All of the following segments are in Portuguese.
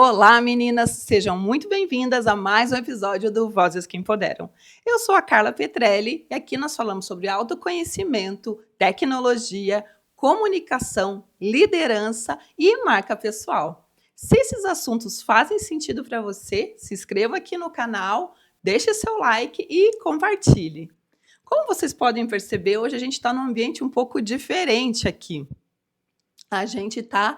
Olá, meninas! Sejam muito bem-vindas a mais um episódio do Vozes que Empoderam. Eu sou a Carla Petrelli e aqui nós falamos sobre autoconhecimento, tecnologia, comunicação, liderança e marca pessoal. Se esses assuntos fazem sentido para você, se inscreva aqui no canal, deixe seu like e compartilhe. Como vocês podem perceber, hoje a gente está num ambiente um pouco diferente aqui. A gente está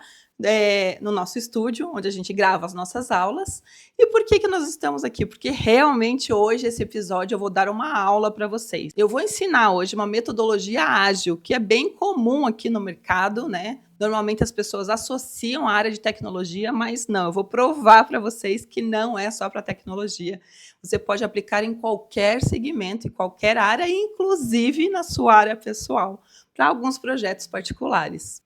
no nosso estúdio, onde a gente grava as nossas aulas. E por que nós estamos aqui? Porque realmente hoje, esse episódio, eu vou dar uma aula para vocês. Eu vou ensinar hoje uma metodologia ágil, que é bem comum aqui no mercado, né? Normalmente as pessoas associam a área de tecnologia, mas não, eu vou provar para vocês que não é só para tecnologia. Você pode aplicar em qualquer segmento, em qualquer área, inclusive na sua área pessoal, para alguns projetos particulares.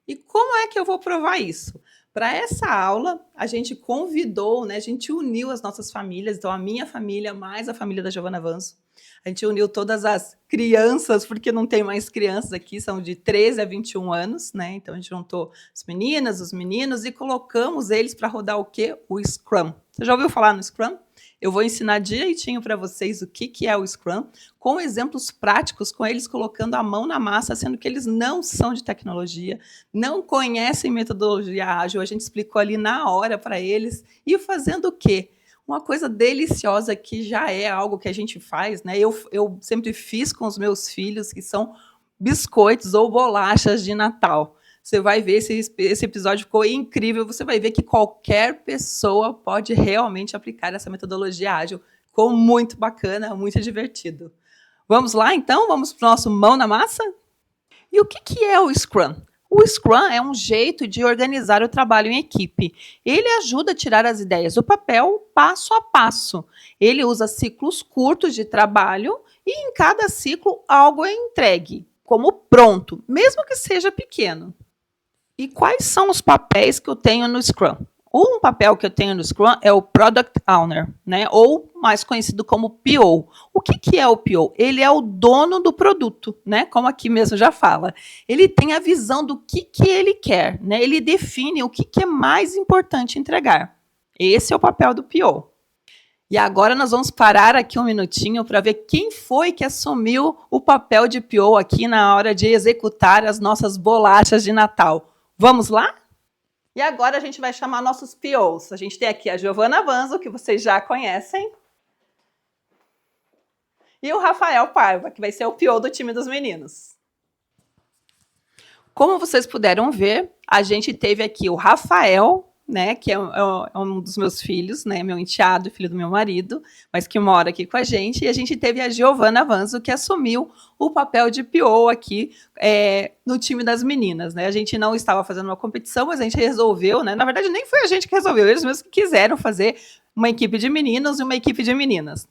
E como é que eu vou provar isso? Para essa aula, a gente convidou, né, a gente uniu as nossas famílias, então a minha família mais a família da Giovana Vanzo. A gente uniu todas as crianças, porque não tem mais crianças aqui, são de 13 a 21 anos, né? Então a gente juntou as meninas, os meninos e colocamos eles para rodar o quê? O Scrum. Você já ouviu falar no Scrum? Eu vou ensinar direitinho para vocês o que é o Scrum, com exemplos práticos, com eles colocando a mão na massa, sendo que eles não são de tecnologia, não conhecem metodologia ágil, a gente explicou ali na hora para eles, e fazendo o quê? Uma coisa deliciosa que já é algo que a gente faz, né? Eu sempre fiz com os meus filhos, que são biscoitos ou bolachas de Natal. Você vai ver, esse episódio ficou incrível, você vai ver que qualquer pessoa pode realmente aplicar essa metodologia ágil. Ficou muito bacana, muito divertido. Vamos lá, então? Vamos para o nosso mão na massa? E o que é o Scrum? O Scrum é um jeito de organizar o trabalho em equipe. Ele ajuda a tirar as ideias do papel passo a passo. Ele usa ciclos curtos de trabalho e em cada ciclo algo é entregue, como pronto, mesmo que seja pequeno. E quais são os papéis que eu tenho no Scrum? Um papel que eu tenho no Scrum é o Product Owner, né? Ou mais conhecido como PO. O que é o PO? Ele é o dono do produto, né? Como aqui mesmo já fala. Ele tem a visão do que ele quer, né? Ele define o que é mais importante entregar. Esse é o papel do PO. E agora nós vamos parar aqui um minutinho para ver quem foi que assumiu o papel de PO aqui na hora de executar as nossas bolachas de Natal. Vamos lá? E agora a gente vai chamar nossos POs. A gente tem aqui a Giovana Vanzo, que vocês já conhecem. E o Rafael Paiva, que vai ser o PO do time dos meninos. Como vocês puderam ver, a gente teve aqui o Rafael, né, que é um dos meus filhos, né, meu enteado, filho do meu marido, mas que mora aqui com a gente. E a gente teve a Giovana Vanzo, que assumiu o papel de PO aqui no time das meninas, né? A gente não estava fazendo uma competição, mas a gente resolveu, né? Na verdade, nem foi a gente que resolveu, eles mesmos que quiseram fazer uma equipe de meninos e uma equipe de meninas.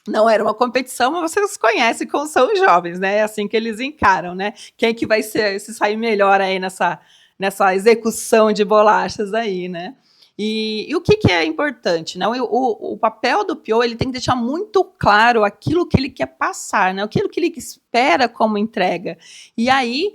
Não era uma competição, mas vocês conhecem como são os jovens, né? É assim que eles encaram, né? Quem que vai se sair melhor aí nessa execução de bolachas aí, né? E o que é importante, né? O papel do PO, ele tem que deixar muito claro aquilo que ele quer passar, né? Aquilo que ele espera como entrega. E aí,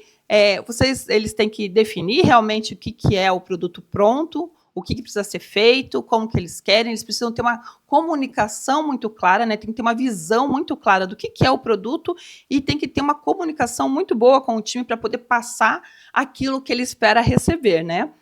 eles têm que definir realmente o que é o produto pronto, o que precisa ser feito, como que eles querem, eles precisam ter uma comunicação muito clara, né? Tem que ter uma visão muito clara do que é o produto e tem que ter uma comunicação muito boa com o time para poder passar aquilo que ele espera receber, né?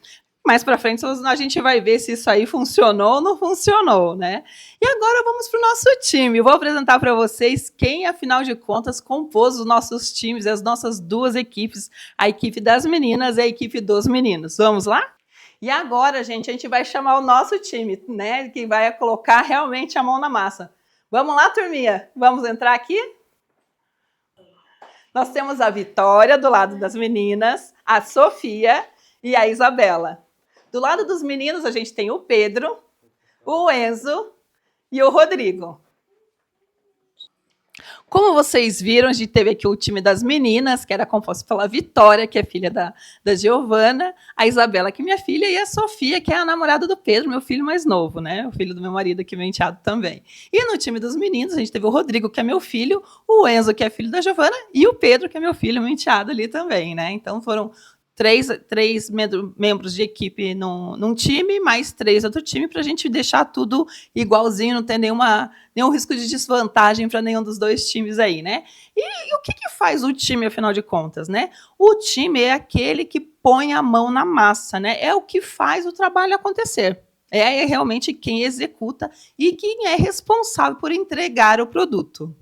Mais para frente a gente vai ver se isso aí funcionou ou não funcionou, né? E agora vamos para o nosso time. Eu vou apresentar para vocês quem, afinal de contas, compôs os nossos times, as nossas duas equipes, a equipe das meninas e a equipe dos meninos. Vamos lá? E agora, gente, a gente vai chamar o nosso time, né? Que vai colocar realmente a mão na massa. Vamos lá, turminha? Vamos entrar aqui? Nós temos a Vitória do lado das meninas, a Sofia e a Isabela. Do lado dos meninos, a gente tem o Pedro, o Enzo e o Rodrigo. Como vocês viram, a gente teve aqui o time das meninas, que era composto pela Vitória, que é filha da Giovana, a Isabela, que é minha filha, e a Sofia, que é a namorada do Pedro, meu filho mais novo, né? O filho do meu marido, aqui, meu enteado também. E no time dos meninos, a gente teve o Rodrigo, que é meu filho, o Enzo, que é filho da Giovana, e o Pedro, que é meu filho, meu enteado ali também, né? Então foram três membros de equipe num time, mais 3 outro time, para a gente deixar tudo igualzinho, não ter nenhum risco de desvantagem para nenhum dos dois times aí, né? E o que faz o time, afinal de contas, né? O time é aquele que põe a mão na massa, né? É o que faz o trabalho acontecer. É realmente quem executa e quem é responsável por entregar o produto.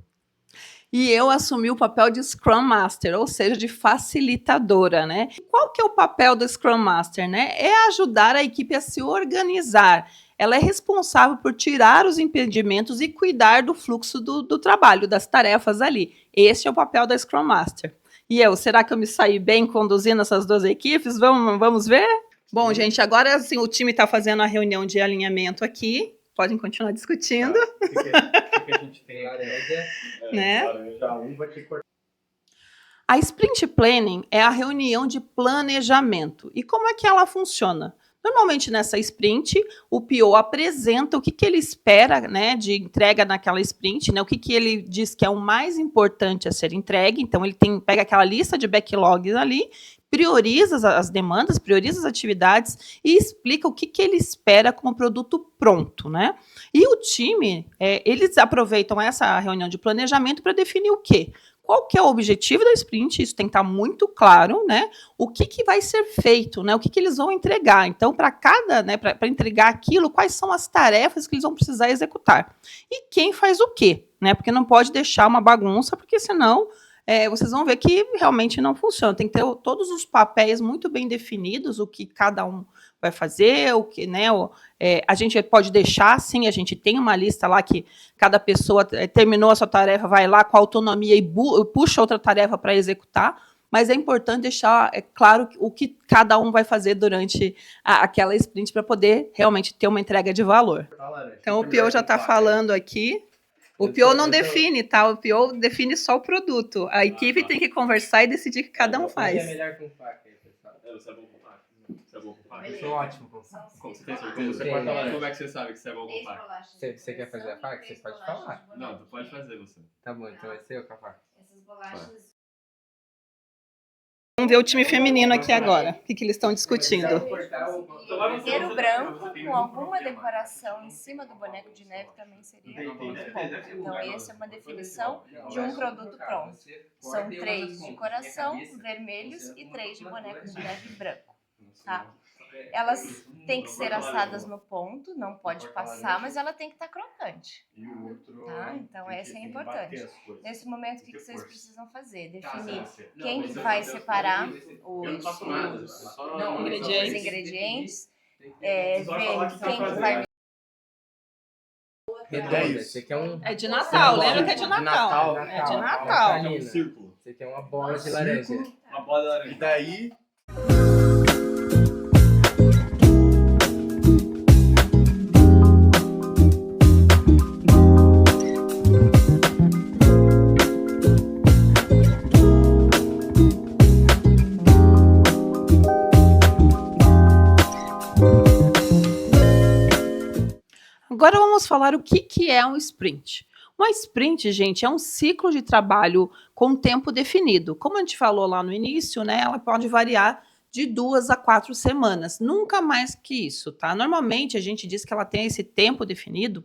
E eu assumi o papel de Scrum Master, ou seja, de facilitadora, né? E qual que é o papel do Scrum Master, né? É ajudar a equipe a se organizar. Ela é responsável por tirar os impedimentos e cuidar do fluxo do trabalho, das tarefas ali. Esse é o papel da Scrum Master. E eu, será que eu me saí bem conduzindo essas duas equipes? Vamos ver? Bom, gente, agora assim, o time está fazendo a reunião de alinhamento aqui. Podem continuar discutindo. Tá. O que a gente tem laranja, né? laranja 1 vai ter que cortar. A Sprint Planning é a reunião de planejamento. E como é que ela funciona? Normalmente, nessa sprint, o PO apresenta o que ele espera, né, de entrega naquela sprint, né, o que ele diz que é o mais importante a ser entregue. Então, ele pega aquela lista de backlogs ali, prioriza as demandas, prioriza as atividades e explica o que ele espera como produto pronto, né? E o time, eles aproveitam essa reunião de planejamento para definir o quê? Qual que é o objetivo da sprint? Isso tem que estar muito claro, né? O que vai ser feito, né? O que eles vão entregar. Então, para cada, né, para entregar aquilo, quais são as tarefas que eles vão precisar executar? E quem faz o quê, né? Porque não pode deixar uma bagunça, porque senão vocês vão ver que realmente não funciona. Tem que ter todos os papéis muito bem definidos, o que cada um vai fazer, o que, né? A gente pode deixar, sim, a gente tem uma lista lá que cada pessoa terminou a sua tarefa, vai lá com autonomia e puxa outra tarefa para executar, mas é importante deixar claro o que cada um vai fazer durante aquela sprint para poder realmente ter uma entrega de valor. Então, o PO já está falando aqui. O PO não define, tá? O PO define só o produto. A equipe tem que conversar e decidir o que cada um faz. É melhor com faca, pessoal. Você é bom com faca. Você é bom com faca. Eu sou ótimo com faca. Você tem certeza? Como é que você sabe que você é bom com faca? Você quer fazer a faca? Você pode falar. Não, tu pode fazer você. Tá bom, então vai ser eu com a faca. Essas bolachas. Vamos ver o time feminino aqui agora. O que eles estão discutindo? Inteiro branco com alguma decoração em cima do boneco de neve também seria muito bom. Então, essa é uma definição de um produto pronto. São 3 de coração vermelhos e 3 de boneco de neve branco. Tá? Elas têm que ser assadas no ponto, não pode passar, mas ela tem que estar crocante. Tá? Então, essa é importante. Nesse momento, o que vocês precisam fazer? Definir quem que vai separar os ingredientes, ver quem que vai... Redonda, esse aqui é um... É de Natal, lembra que é de Natal. É de Natal. É um círculo. Esse aqui é uma bola de laranja. Uma bola de laranja. E daí... Agora vamos falar o que é um sprint. Uma sprint, gente, é um ciclo de trabalho com tempo definido. Como a gente falou lá no início, né, ela pode variar de 2 a 4 semanas, nunca mais que isso, tá? Normalmente a gente diz que ela tem esse tempo definido,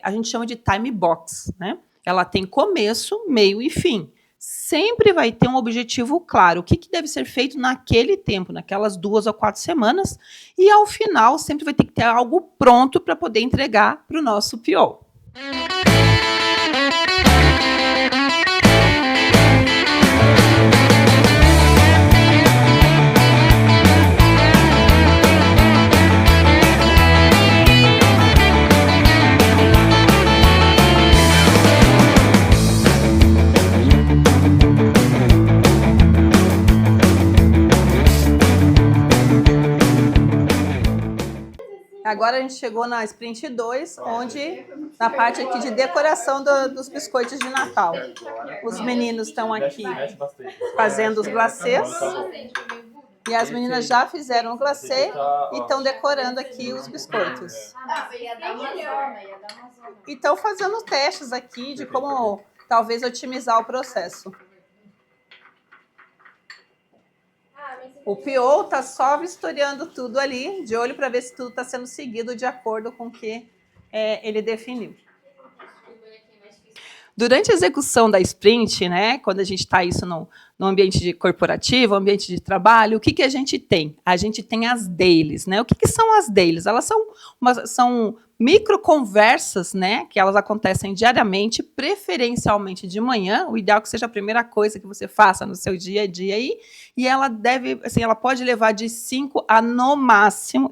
a gente chama de time box, né? Ela tem começo, meio e fim. Sempre vai ter um objetivo claro, o que deve ser feito naquele tempo, naquelas 2 ou 4 semanas, e ao final sempre vai ter que ter algo pronto para poder entregar para o nosso PO. Agora a gente chegou na Sprint 2, onde na parte aqui de decoração dos biscoitos de Natal. Os meninos estão aqui fazendo os glacês. E as meninas já fizeram o glacê e estão decorando aqui os biscoitos. E estão fazendo testes aqui de como talvez otimizar o processo. O PO está só vistoriando tudo ali, de olho para ver se tudo está sendo seguido de acordo com o que ele definiu. Durante a execução da sprint, né, quando a gente está isso no ambiente corporativo, ambiente de trabalho, o que a gente tem? A gente tem as dailies. Né? O que são as dailies? Elas são microconversas, né, que elas acontecem diariamente, preferencialmente de manhã. O ideal é que seja a primeira coisa que você faça no seu dia a dia aí. E ela ela pode levar de 5 a no máximo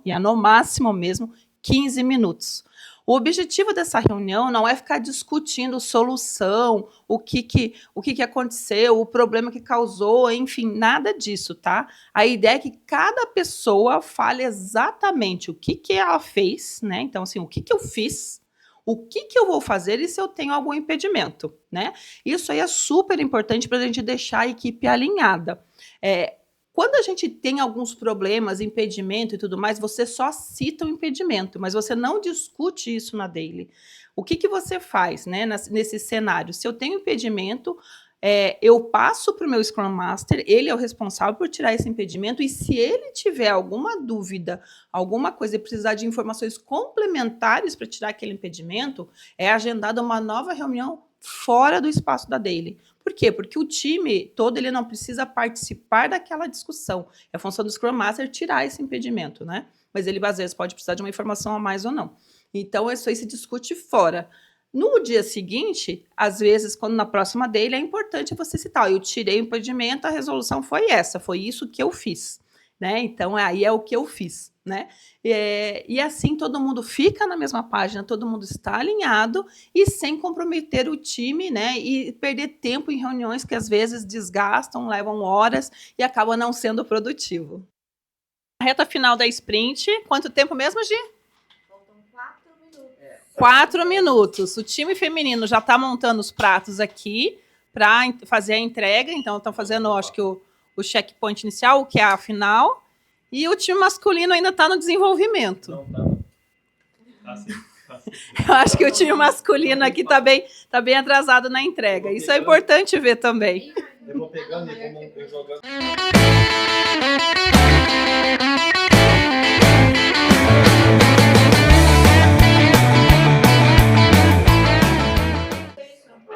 mesmo, 15 minutos. O objetivo dessa reunião não é ficar discutindo solução, o que aconteceu, o problema que causou, enfim, nada disso, tá? A ideia é que cada pessoa fale exatamente o que ela fez, né? Então, assim, o que eu fiz, o que eu vou fazer e se eu tenho algum impedimento, né? Isso aí é super importante para a gente deixar a equipe alinhada. Quando a gente tem alguns problemas, impedimento e tudo mais, você só cita o impedimento, mas você não discute isso na daily. O que você faz, né, nesse cenário? Se eu tenho impedimento, eu passo para o meu Scrum Master, ele é o responsável por tirar esse impedimento, e se ele tiver alguma dúvida, alguma coisa e precisar de informações complementares para tirar aquele impedimento, é agendada uma nova reunião fora do espaço da daily. Por quê? Porque o time todo ele não precisa participar daquela discussão. É a função do Scrum Master tirar esse impedimento, né? Mas ele, às vezes, pode precisar de uma informação a mais ou não. Então, isso aí se discute fora. No dia seguinte, às vezes, quando na próxima daily, é importante você citar: eu tirei o impedimento, a resolução foi essa, foi isso que eu fiz. Né? Então, aí é o que eu fiz. Né? E assim todo mundo fica na mesma página, todo mundo está alinhado e sem comprometer o time, né? E perder tempo em reuniões que às vezes desgastam, levam horas e acabam não sendo produtivo. A reta final da sprint, quanto tempo mesmo, Gi? Faltam 4 minutos. 4 minutos. O time feminino já está montando os pratos aqui para fazer a entrega, então estão fazendo, acho que o checkpoint inicial, o que é a final. E o time masculino ainda está no desenvolvimento. Não, tá. Tá sim. Eu acho que o time masculino aqui está bem atrasado na entrega. Isso é importante ver também. Eu vou pegando e vou jogando.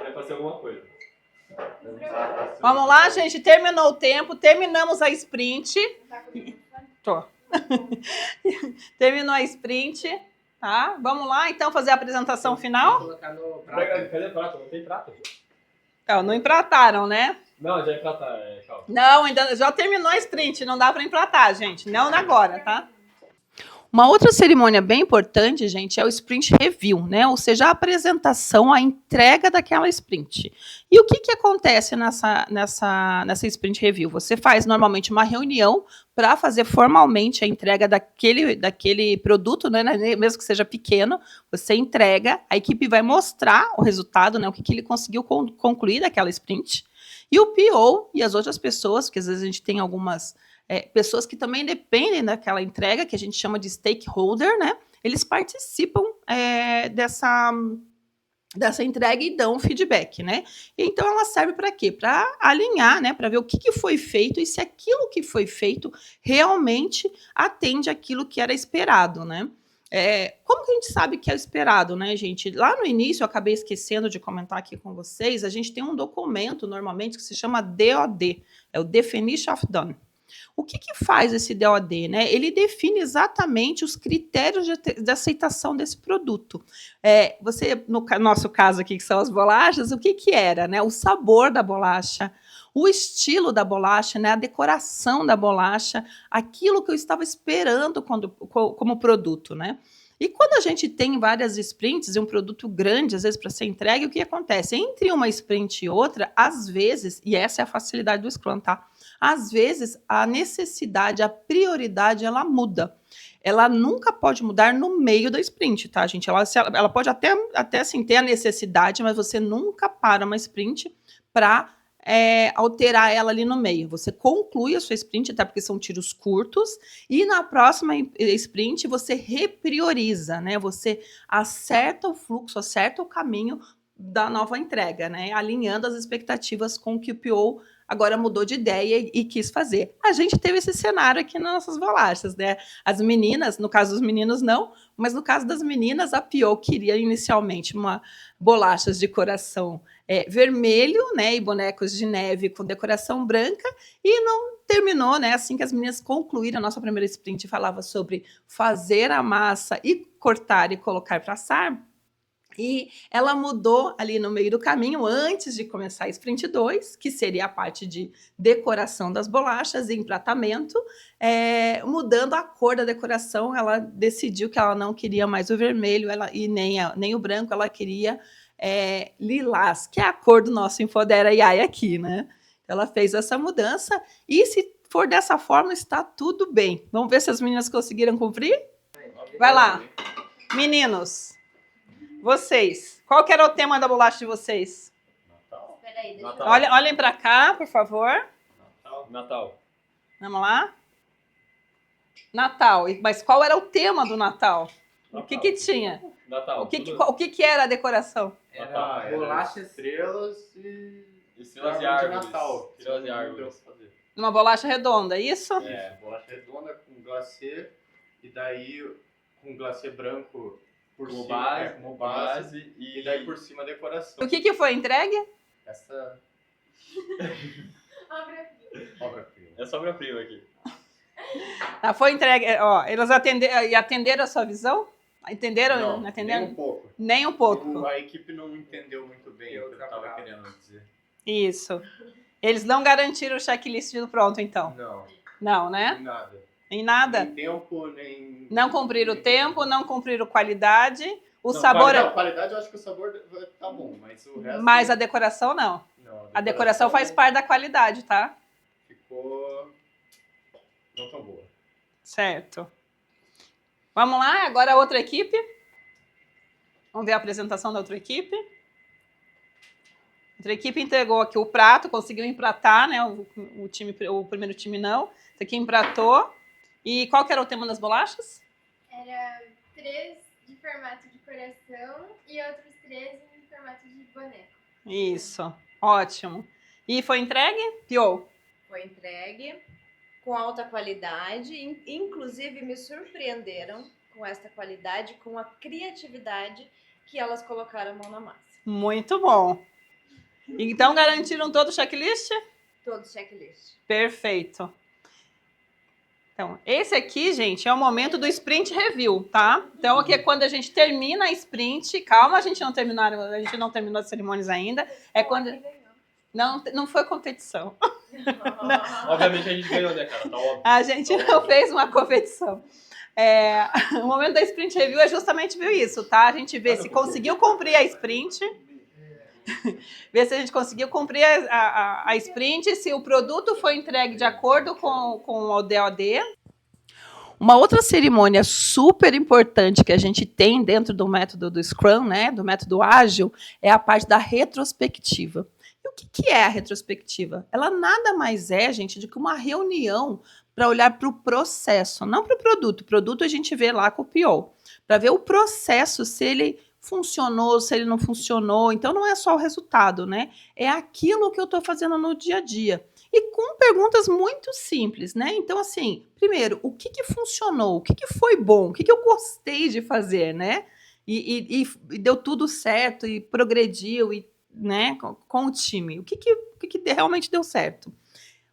É pra ser alguma coisa. Vamos lá, gente. Terminou o tempo. Terminamos a sprint. Tô. Terminou a sprint. Tá? Vamos lá, então, fazer a apresentação final? Colocar no Cadê o prato? Não tem prato. Não emprataram, né? Não, já empratar, calma. Não, ainda já terminou a sprint. Não dá para empratar, gente. Não agora, tá? Uma outra cerimônia bem importante, gente, é o Sprint Review, né? Ou seja, a apresentação, a entrega daquela sprint. E o que acontece nessa Sprint Review? Você faz normalmente uma reunião para fazer formalmente a entrega daquele produto, né? Mesmo que seja pequeno, você entrega, a equipe vai mostrar o resultado, né? O que ele conseguiu concluir daquela sprint. E o PO e as outras pessoas, porque às vezes a gente tem algumas pessoas que também dependem daquela entrega, que a gente chama de stakeholder, né? Eles participam dessa entrega e dão feedback, né? Então, ela serve para quê? Para alinhar, né? Para ver o que foi feito e se aquilo que foi feito realmente atende aquilo que era esperado, né? Como que a gente sabe que é esperado, né, gente? Lá no início, eu acabei esquecendo de comentar aqui com vocês, a gente tem um documento, normalmente, que se chama DOD, é o Definition of Done. O que faz esse DOD? Né? Ele define exatamente os critérios de aceitação desse produto. No nosso caso aqui, que são as bolachas, o que era? Né? O sabor da bolacha, o estilo da bolacha, né? A decoração da bolacha, aquilo que eu estava esperando como produto. Né? E quando a gente tem várias sprints e um produto grande, às vezes, para ser entregue, o que acontece? Entre uma sprint e outra, às vezes, e essa é a facilidade do Scrum, tá? Às vezes, a necessidade, a prioridade, ela muda. Ela nunca pode mudar no meio da sprint, tá, gente? Ela pode até assim, ter a necessidade, mas você nunca para uma sprint para alterar ela ali no meio. Você conclui a sua sprint, até porque são tiros curtos, e na próxima sprint você reprioriza, né? Você acerta o fluxo, acerta o caminho da nova entrega, né? Alinhando as expectativas com o que o PO agora mudou de ideia e quis fazer. A gente teve esse cenário aqui nas nossas bolachas, né? As meninas, no caso dos meninos não, mas no caso das meninas, a Pio queria inicialmente uma bolachas de coração vermelho, né? E bonecos de neve com decoração branca, e não terminou, né? Assim que as meninas concluíram a nossa primeira sprint, falava sobre fazer a massa e cortar e colocar para assar. E ela mudou ali no meio do caminho, antes de começar a sprint 2, que seria a parte de decoração das bolachas e empratamento, mudando a cor da decoração. Ela decidiu que ela não queria mais o vermelho e nem o branco, ela queria lilás, que é a cor do nosso Infodera Yaya aqui, né? Ela fez essa mudança e, se for dessa forma, está tudo bem. Vamos ver se as meninas conseguiram cumprir? Vai lá. Meninos, vocês, qual que era o tema da bolacha de vocês? Natal. Peraí, deixa eu... Natal. Olhem para cá, por favor. Natal. Vamos lá. Natal. Mas qual era o tema do Natal? O que tinha? Natal. O que era a decoração? Era bolachas, estrelas e estrelas e Árvore de árvores. Natal. Estrelas e árvores. Uma bolacha redonda, é isso? É, bolacha redonda com glacê e daí com glacê branco por Como cima, base, como base e e daí por cima a decoração. O que foi entregue? Essa obra-prima. É sobra-prima aqui. Foi entregue. Ó, eles atenderam a sua visão? Entenderam? Não, Não atenderam? nem um pouco. Nem um pouco. A equipe não entendeu muito bem o que eu estava querendo dizer. Isso. Eles não garantiram o checklist do pronto, então? Não, Não, né? nada. Em nada? Nem tempo, nem... Não cumpriram o tempo, não cumpriram qualidade. O Não, sabor... qualidade eu acho que o sabor tá bom, mas o resto... Mas a decoração, não. Não, A decoração faz parte da qualidade, tá? Ficou não tão boa. Certo. Vamos lá, agora a outra equipe. Vamos ver a apresentação da outra equipe. A outra equipe entregou aqui o prato, conseguiu empratar, né? O primeiro time não. Esse aqui empratou. E qual que era o tema das bolachas? Era 3 de formato de coração e outros 3 em formato de boneco. Isso, ótimo. E foi entregue? Pio? Foi entregue com alta qualidade, inclusive me surpreenderam com esta qualidade, com a criatividade que elas colocaram a mão na massa. Muito bom. Então, garantiram todo o checklist? Todo checklist. Perfeito. Então, esse aqui, gente, é o momento do sprint review, tá? Então, aqui é quando a gente termina a sprint. Calma, a gente não terminou as cerimônias ainda. É quando... Não foi competição. Obviamente a gente ganhou, né, cara? Tá óbvio. A gente não fez uma competição. O momento da sprint review é justamente ver isso, tá? A gente vê se conseguiu cumprir a sprint. Ver se a gente conseguiu cumprir a sprint, se o produto foi entregue de acordo com o DOD. Uma outra cerimônia super importante que a gente tem dentro do método do Scrum, né, do método ágil, é a parte da retrospectiva. E o que é a retrospectiva? Ela nada mais é, gente, do que uma reunião para olhar para o processo, não para o produto. O produto a gente vê lá com o PO, para ver o processo, se ele funcionou, se ele não funcionou. Então, não é só o resultado, né? É aquilo que eu estou fazendo no dia a dia. E com perguntas muito simples, né? Então, assim, primeiro, o que funcionou? O que foi bom? O que eu gostei de fazer, né? E deu tudo certo, e progrediu, e, né, com o time. O que realmente deu certo?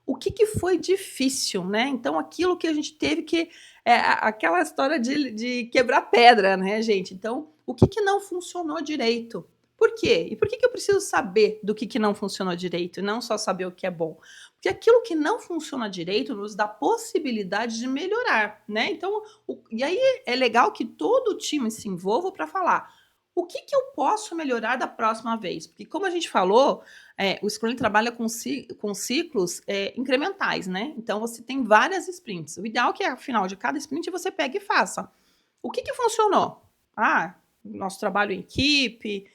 O que foi difícil, né? Então, aquilo que a gente teve que... aquela história de quebrar pedra, né, gente? Então, o que não funcionou direito? Por quê? E por que eu preciso saber do que não funcionou direito e não só saber o que é bom? Porque aquilo que não funciona direito nos dá possibilidade de melhorar, né? Então, e aí é legal que todo o time se envolva para falar o que eu posso melhorar da próxima vez. Porque, como a gente falou, o Scrum trabalha com ciclos incrementais, né? Então, você tem várias sprints. O ideal é que, ao final de cada sprint, você pegue e faça. O que funcionou? Nosso trabalho em equipe,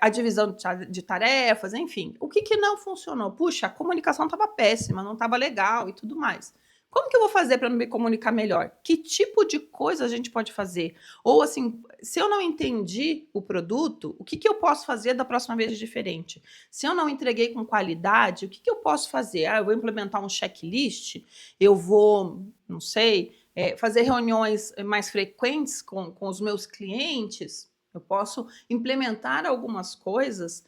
a divisão de tarefas, enfim. O que não funcionou? Puxa, a comunicação estava péssima, não estava legal e tudo mais. Como que eu vou fazer para me comunicar melhor? Que tipo de coisa a gente pode fazer? Ou assim, se eu não entendi o produto, o que eu posso fazer da próxima vez de diferente? Se eu não entreguei com qualidade, o que eu posso fazer? Eu vou implementar um checklist? Eu vou, não sei, fazer reuniões mais frequentes com os meus clientes? Eu posso implementar algumas coisas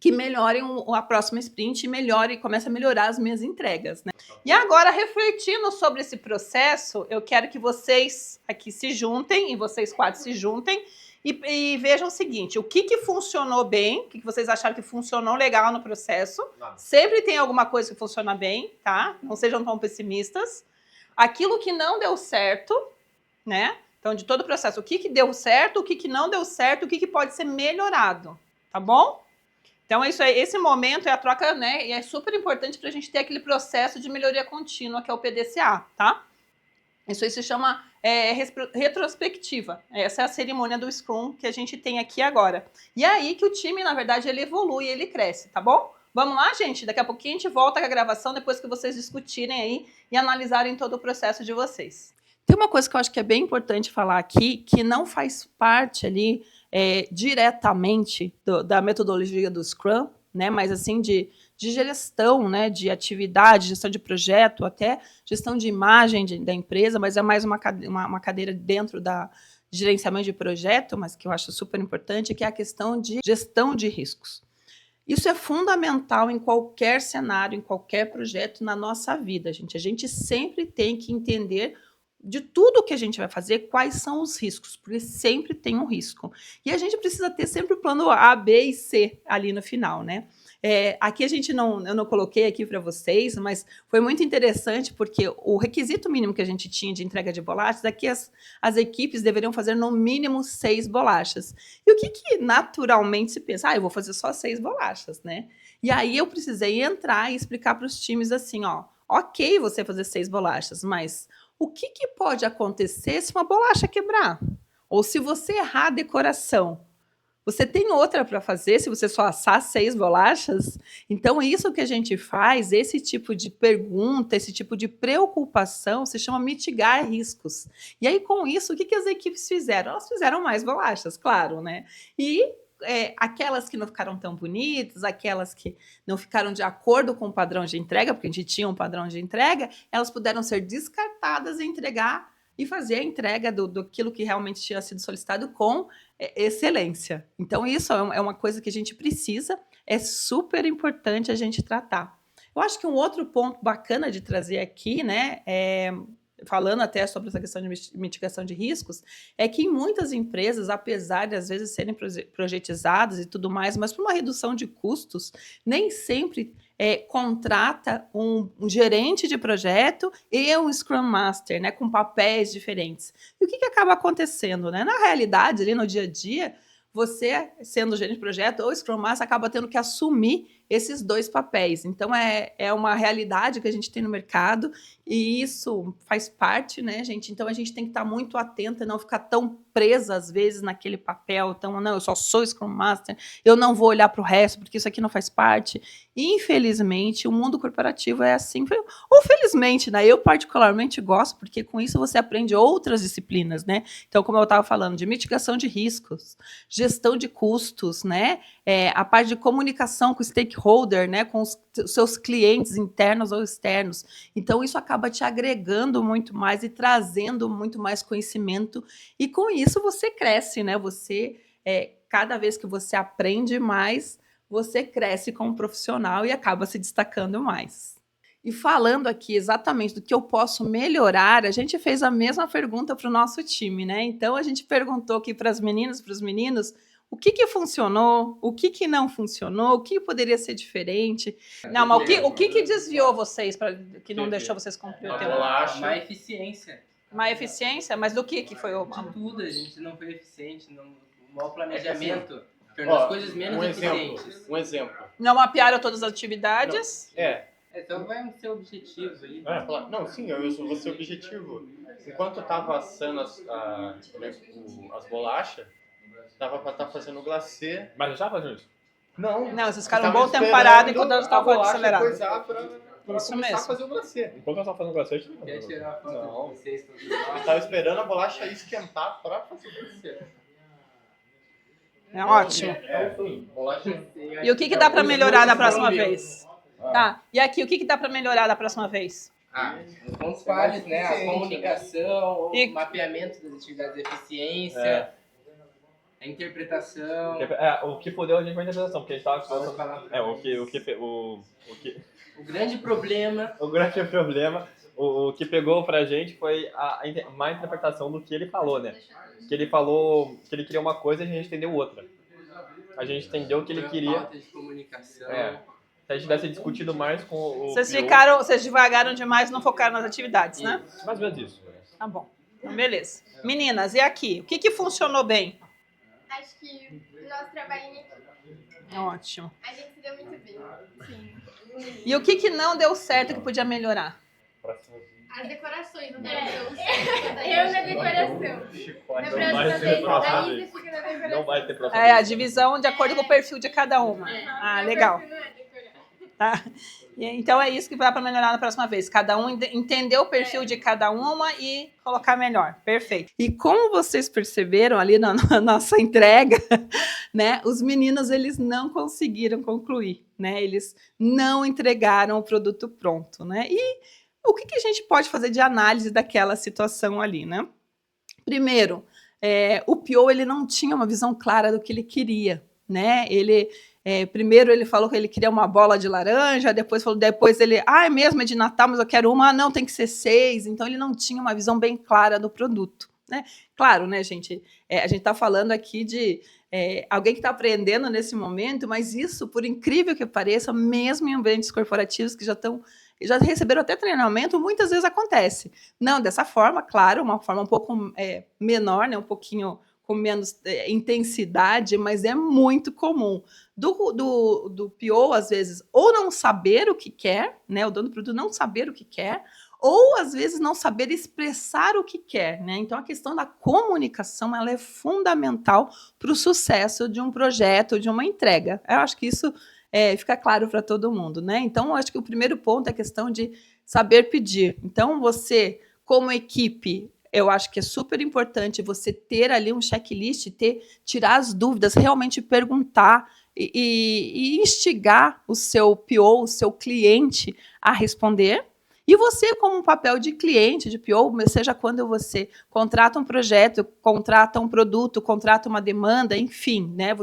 que melhorem a próxima sprint e comece a melhorar as minhas entregas, né? E agora, refletindo sobre esse processo, eu quero que vocês aqui se juntem, e vocês 4 se juntem, e vejam o seguinte, o que funcionou bem, o que vocês acharam que funcionou legal no processo. Sempre tem alguma coisa que funciona bem, tá? Não sejam tão pessimistas. Aquilo que não deu certo, né? Então, de todo o processo, o que deu certo, o que não deu certo, o que pode ser melhorado, tá bom? Então, isso aí, esse momento é a troca, né? E é super importante para a gente ter aquele processo de melhoria contínua, que é o PDCA, tá? Isso aí se chama retrospectiva. Essa é a cerimônia do Scrum que a gente tem aqui agora. E é aí que o time, na verdade, ele evolui, ele cresce, tá bom? Vamos lá, gente? Daqui a pouquinho a gente volta com a gravação, depois que vocês discutirem aí e analisarem todo o processo de vocês. Tem uma coisa que eu acho que é bem importante falar aqui, que não faz parte ali diretamente da metodologia do Scrum, né? Mas assim de gestão, né? De atividade, gestão de projeto, até gestão de imagem da empresa, mas é mais uma cadeira dentro da gerenciamento de projeto, mas que eu acho super importante, que é a questão de gestão de riscos. Isso é fundamental em qualquer cenário, em qualquer projeto na nossa vida, gente. A gente sempre tem que entender de tudo que a gente vai fazer, quais são os riscos, porque sempre tem um risco. E a gente precisa ter sempre o plano A, B e C ali no final, né? Aqui eu não coloquei aqui para vocês, mas foi muito interessante, porque o requisito mínimo que a gente tinha de entrega de bolachas é que as equipes deveriam fazer no mínimo 6 bolachas. E o que naturalmente se pensa? Eu vou fazer só 6 bolachas, né? E aí eu precisei entrar e explicar para os times assim, ok você fazer 6 bolachas, mas o que pode acontecer se uma bolacha quebrar? Ou se você errar a decoração? Você tem outra para fazer se você só assar 6 bolachas? Então, isso que a gente faz, esse tipo de pergunta, esse tipo de preocupação, se chama mitigar riscos. E aí, com isso, o que as equipes fizeram? Elas fizeram mais bolachas, claro, né? E aquelas que não ficaram tão bonitas, aquelas que não ficaram de acordo com o padrão de entrega, porque a gente tinha um padrão de entrega, elas puderam ser descartadas e fazer a entrega daquilo que realmente tinha sido solicitado com excelência. Então, isso é uma coisa que a gente precisa, é super importante a gente tratar. Eu acho que um outro ponto bacana de trazer aqui, né, falando até sobre essa questão de mitigação de riscos, é que em muitas empresas, apesar de às vezes serem projetizadas e tudo mais, mas para uma redução de custos, nem sempre contrata um gerente de projeto e um Scrum Master, né, com papéis diferentes. E o que acaba acontecendo, né? Na realidade, ali no dia a dia, você, sendo gerente de projeto ou Scrum Master, acaba tendo que assumir esses 2 papéis. Então, é uma realidade que a gente tem no mercado e isso faz parte, né, gente? Então, a gente tem que estar muito atenta e não ficar tão presa, às vezes, naquele papel. Então, não, eu só sou Scrum Master, eu não vou olhar para o resto, porque isso aqui não faz parte. Infelizmente, o mundo corporativo é assim. Ou felizmente, né? Eu particularmente gosto, porque com isso você aprende outras disciplinas, né? Então, como eu estava falando, de mitigação de riscos, gestão de custos, né? A parte de comunicação com o stakeholder, né? Com os seus clientes internos ou externos. Então, isso acaba te agregando muito mais e trazendo muito mais conhecimento. E com isso você cresce, né? Você, cada vez que você aprende mais, você cresce como profissional e acaba se destacando mais. E falando aqui exatamente do que eu posso melhorar, a gente fez a mesma pergunta para o nosso time, né? Então, a gente perguntou aqui para as meninas, para os meninos, o que funcionou, o que não funcionou, o que poderia ser diferente. Não, mas o que desviou vocês, que não deixou vocês cumprir o tempo? Má eficiência. Má eficiência? Mas do que foi o... De tudo, a gente não foi eficiente, o mau planejamento tornou as coisas menos eficientes. Um exemplo. Não mapearam todas as atividades? Então vai ser objetivo aí. Não, sim, eu vou ser objetivo. Enquanto eu tava assando as bolachas, dava pra estar fazendo o glacê. Mas eu já fazendo isso? Não, vocês ficaram um bom tempo parados enquanto eu estava acelerado. para Isso começar mesmo. a fazer o glacê. Enquanto nós estamos fazendo glacê, a gente Quer tirar a foto Não. de vocês todos Eu nós? tava esperando a bolacha esquentar para fazer o glacê. É ótimo. Bolacha. E o que dá para melhorar da próxima vez? Tá. E aqui, o que dá para melhorar da próxima vez? Os pontos falhos, né? A comunicação, E- o mapeamento das atividades de eficiência, É. a interpretação. O que fodeu a gente foi a interpretação, porque a gente tava Posso falando. falar? O grande problema. O grande problema, o que pegou pra gente foi a má interpretação do que ele falou, né? Que ele falou que ele queria uma coisa e a gente entendeu outra. A gente entendeu o que ele foi a queria. Falta de comunicação. Se a gente tivesse discutido mais com o. Vocês devagaram demais, não focaram nas atividades, né? Mais ou menos isso. Tá bom. Então, beleza. Meninas, e aqui? O que funcionou bem? Acho que o nosso trabalho em equipe, Ótimo. a gente se deu muito bem. Sim. E o que não deu certo que podia melhorar? As decorações, não deu Eu na decoração. Na Não vai próxima ter vez, próxima a vez. Isa fica na decoração. Não vai ter próxima É a vez. divisão de acordo com o perfil de cada uma. Ah, legal. Não é decorar. Tá? E, então é isso que dá para melhorar na próxima vez. Cada um entender o perfil de cada uma e colocar melhor. Perfeito. E como vocês perceberam ali na nossa entrega, né? Os meninos eles não conseguiram concluir, né? Eles não entregaram o produto pronto, né? E o que a gente pode fazer de análise daquela situação ali, né? Primeiro, o PO ele não tinha uma visão clara do que ele queria, né? Primeiro ele falou que ele queria uma bola de laranja, depois ele, é mesmo, é de Natal, mas eu quero uma, não, tem que ser 6. Então ele não tinha uma visão bem clara do produto, né? Claro, né, gente? A gente está falando aqui de alguém que está aprendendo nesse momento, mas isso, por incrível que pareça, mesmo em ambientes corporativos que já receberam até treinamento, muitas vezes acontece. Não dessa forma, claro, uma forma um pouco menor, né, um pouquinho com menos intensidade, mas é muito comum. Do PO, às vezes, ou não saber o que quer, né, o dono do produto não saber o que quer, ou, às vezes, não saber expressar o que quer, né? Então, a questão da comunicação ela é fundamental para o sucesso de um projeto, de uma entrega. Eu acho que isso fica claro para todo mundo, né? Então, eu acho que o primeiro ponto é a questão de saber pedir. Então, você, como equipe, eu acho que é super importante você ter ali um checklist, tirar as dúvidas, realmente perguntar e instigar o seu PO, o seu cliente, a responder. E você, como um papel de cliente, de PO, seja quando você contrata um projeto, contrata um produto, contrata uma demanda, enfim, né?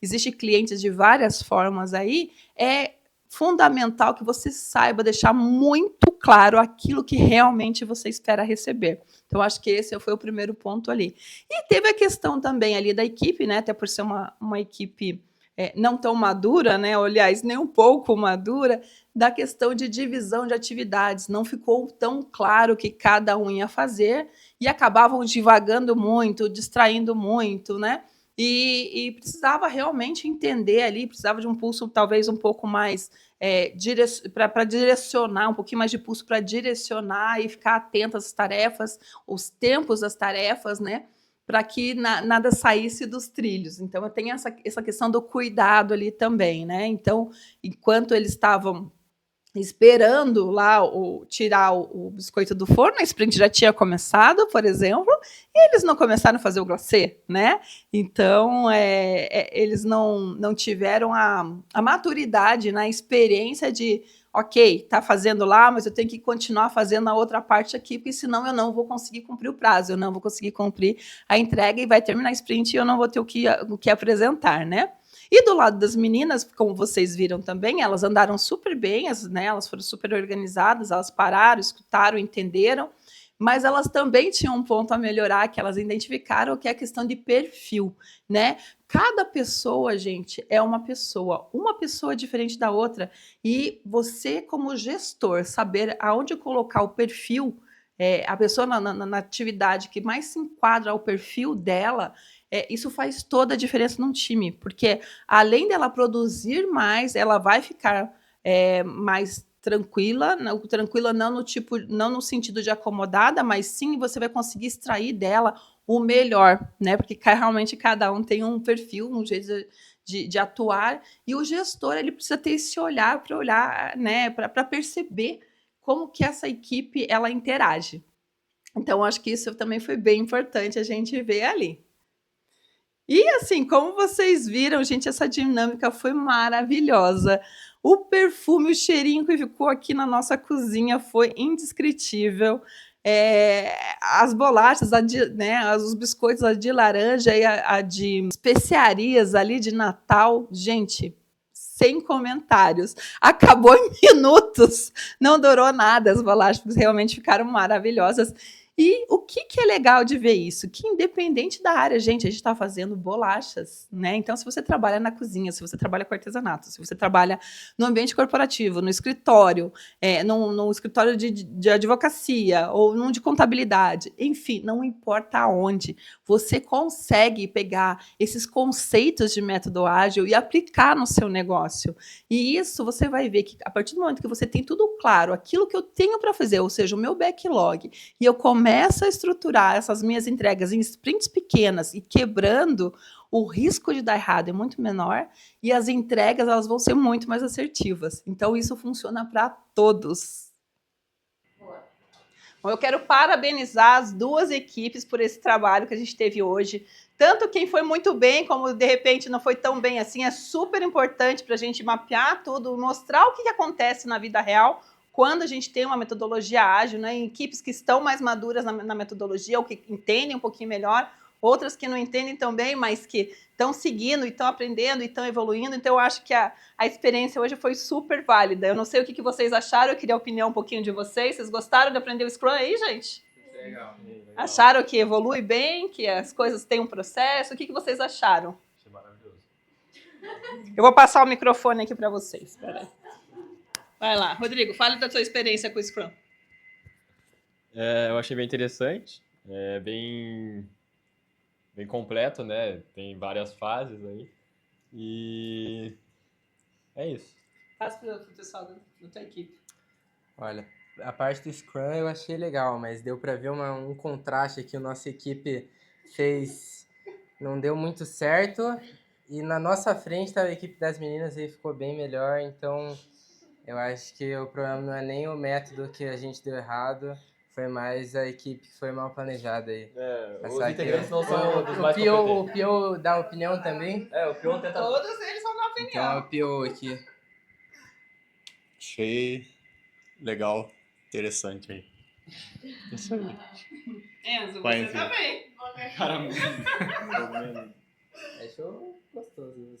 Existe clientes de várias formas aí, é fundamental que você saiba deixar muito claro aquilo que realmente você espera receber. Então, acho que esse foi o primeiro ponto ali. E teve a questão também ali da equipe, né? Até por ser uma equipe não tão madura, né? Aliás, nem um pouco madura, da questão de divisão de atividades. Não ficou tão claro o que cada um ia fazer e acabavam divagando muito, distraindo muito, né? E precisava realmente entender ali, precisava de um pulso talvez um pouco mais para direcionar, um pouquinho mais de pulso para direcionar e ficar atento às tarefas, os tempos das tarefas, né? Para que nada saísse dos trilhos. Então, eu tenho essa questão do cuidado ali também, né? Então, enquanto eles estavam esperando lá tirar o biscoito do forno, a sprint já tinha começado, por exemplo, e eles não começaram a fazer o glacê, né? Então, eles não tiveram a maturidade, a experiência de, ok, está fazendo lá, mas eu tenho que continuar fazendo a outra parte aqui, porque senão eu não vou conseguir cumprir o prazo, eu não vou conseguir cumprir a entrega e vai terminar a sprint e eu não vou ter o que apresentar, né? E do lado das meninas, como vocês viram também, elas andaram super bem, né? Elas foram super organizadas, elas pararam, escutaram, entenderam, mas elas também tinham um ponto a melhorar, que elas identificaram, que é a questão de perfil, né? Cada pessoa, gente, é uma pessoa diferente da outra, e você, como gestor, saber aonde colocar o perfil, a pessoa na atividade que mais se enquadra ao perfil dela, isso faz toda a diferença num time, porque além dela produzir mais, ela vai ficar mais tranquila não no sentido de acomodada, mas sim você vai conseguir extrair dela o melhor, né? Porque realmente cada um tem um perfil, um jeito de atuar, e o gestor ele precisa ter esse olhar para olhar, né, para perceber como que essa equipe ela interage. Então, acho que isso também foi bem importante a gente ver ali. E assim, como vocês viram, gente, essa dinâmica foi maravilhosa. O perfume, o cheirinho que ficou aqui na nossa cozinha foi indescritível. As bolachas, os biscoitos, a de laranja e a de especiarias ali de Natal, gente, sem comentários. Acabou em minutos, não durou nada, as bolachas realmente ficaram maravilhosas. E o que é legal de ver isso? Que independente da área, gente, a gente está fazendo bolachas, né? Então, se você trabalha na cozinha, se você trabalha com artesanato, se você trabalha no ambiente corporativo, no escritório, no escritório de advocacia ou num de contabilidade, enfim, não importa onde, você consegue pegar esses conceitos de método ágil e aplicar no seu negócio. E isso você vai ver que, a partir do momento que você tem tudo claro, aquilo que eu tenho para fazer, ou seja, o meu backlog, e eu começo a estruturar essas minhas entregas em sprints pequenas e quebrando, o risco de dar errado é muito menor e as entregas elas vão ser muito mais assertivas. Então, isso funciona para todos. Bom, eu quero parabenizar as duas equipes por esse trabalho que a gente teve hoje. Tanto quem foi muito bem, como de repente não foi tão bem assim, é super importante para a gente mapear tudo, mostrar o que acontece na vida real, quando a gente tem uma metodologia ágil, né, em equipes que estão mais maduras na metodologia, ou que entendem um pouquinho melhor, outras que não entendem tão bem, mas que estão seguindo, e estão aprendendo, e estão evoluindo. Então, eu acho que a experiência hoje foi super válida. Eu não sei o que vocês acharam, eu queria a opinião um pouquinho de vocês. Vocês gostaram de aprender o Scrum aí, gente? Legal. Acharam que evolui bem, que as coisas têm um processo? O que vocês acharam? Achei maravilhoso. Eu vou passar o microfone aqui para vocês. Espera aí. Vai lá, Rodrigo, fale da sua experiência com o Scrum. Eu achei bem interessante, bem completo, né? Tem várias fases aí. E é isso. Passa para o pessoal da tua equipe. Olha, a parte do Scrum eu achei legal, mas deu para ver um contraste que a nossa equipe fez, não deu muito certo. E na nossa frente estava a equipe das meninas e ficou bem melhor, então eu acho que o problema não é nem o método que a gente deu errado, foi mais a equipe que foi mal planejada aí. Os integrantes não são dos mais competentes. O Pio dá opinião também? O Pio tenta... Todos eles são da opinião. Então é o Pio aqui. Achei legal, interessante aí. Isso aí. Enzo, Vai, você também. Caramba. Achou gostoso.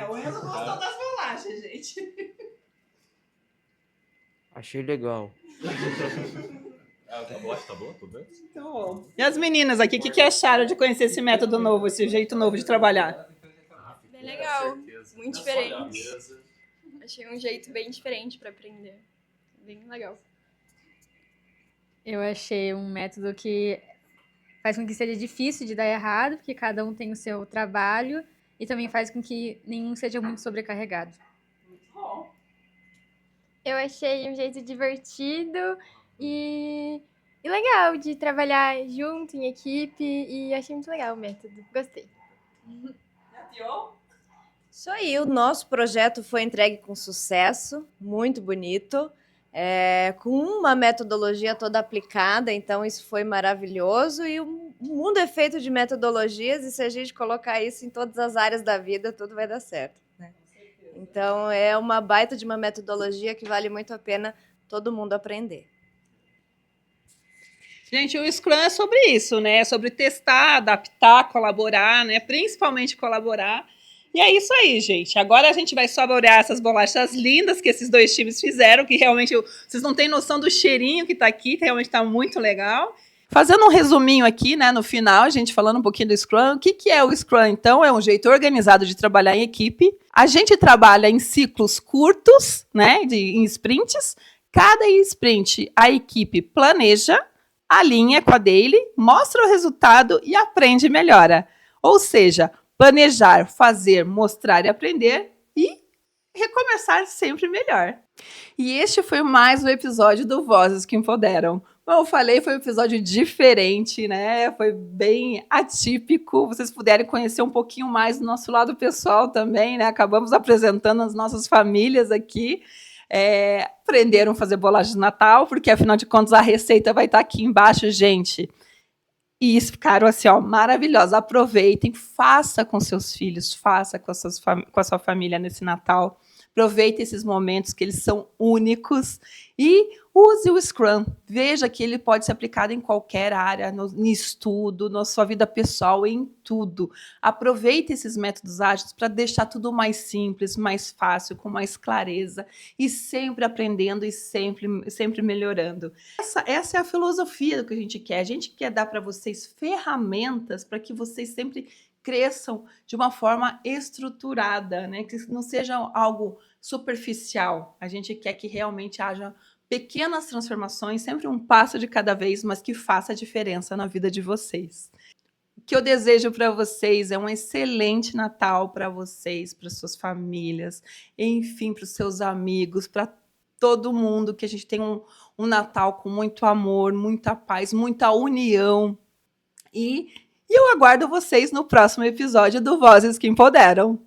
O Enzo gostou das bolachas, gente. Achei legal. Tá boa? Tudo bem? Então, bom. E as meninas aqui, o que acharam de conhecer esse método novo, esse jeito novo de trabalhar? Bem legal, muito diferente. Achei um jeito bem diferente para aprender. Bem legal. Eu achei um método que faz com que seja difícil de dar errado, porque cada um tem o seu trabalho, e também faz com que nenhum seja muito sobrecarregado. Eu achei um jeito divertido e legal de trabalhar junto, em equipe, e achei muito legal o método. Gostei. Isso aí, o nosso projeto foi entregue com sucesso, muito bonito, com uma metodologia toda aplicada, então isso foi maravilhoso, e o mundo é feito de metodologias, e se a gente colocar isso em todas as áreas da vida, tudo vai dar certo, né? Então, é uma baita de uma metodologia que vale muito a pena todo mundo aprender. Gente, o Scrum é sobre isso, né? É sobre testar, adaptar, colaborar, né? Principalmente colaborar. E é isso aí, gente. Agora a gente vai saborear essas bolachas lindas que esses dois times fizeram, que realmente vocês não têm noção do cheirinho que está aqui, que realmente está muito legal. Fazendo um resuminho aqui, né, no final, a gente falando um pouquinho do Scrum. O que é o Scrum, então? É um jeito organizado de trabalhar em equipe. A gente trabalha em ciclos curtos, né, em sprints. Cada sprint, a equipe planeja, alinha com a daily, mostra o resultado e aprende e melhora. Ou seja, planejar, fazer, mostrar e aprender e recomeçar sempre melhor. E este foi mais um episódio do Vozes que Empoderam. Como eu falei, foi um episódio diferente, né? Foi bem atípico. Vocês puderem conhecer um pouquinho mais do nosso lado pessoal também, né? Acabamos apresentando as nossas famílias aqui. Aprenderam a fazer bolachas de Natal, porque afinal de contas a receita vai estar aqui embaixo, gente. E ficaram assim, ó, maravilhosas. Aproveitem, faça com seus filhos, faça com a sua família nesse Natal. Aproveite esses momentos que eles são únicos e use o Scrum. Veja que ele pode ser aplicado em qualquer área, no estudo, na sua vida pessoal, em tudo. Aproveite esses métodos ágeis para deixar tudo mais simples, mais fácil, com mais clareza e sempre aprendendo e sempre melhorando. Essa é a filosofia do que a gente quer. A gente quer dar para vocês ferramentas para que vocês sempre cresçam de uma forma estruturada, né? Que não seja algo superficial. A gente quer que realmente haja pequenas transformações, sempre um passo de cada vez, mas que faça a diferença na vida de vocês. O que eu desejo para vocês é um excelente Natal para vocês, para suas famílias, enfim, para os seus amigos, para todo mundo, que a gente tenha um Natal com muito amor, muita paz, muita união. E eu aguardo vocês no próximo episódio do Vozes que Empoderam.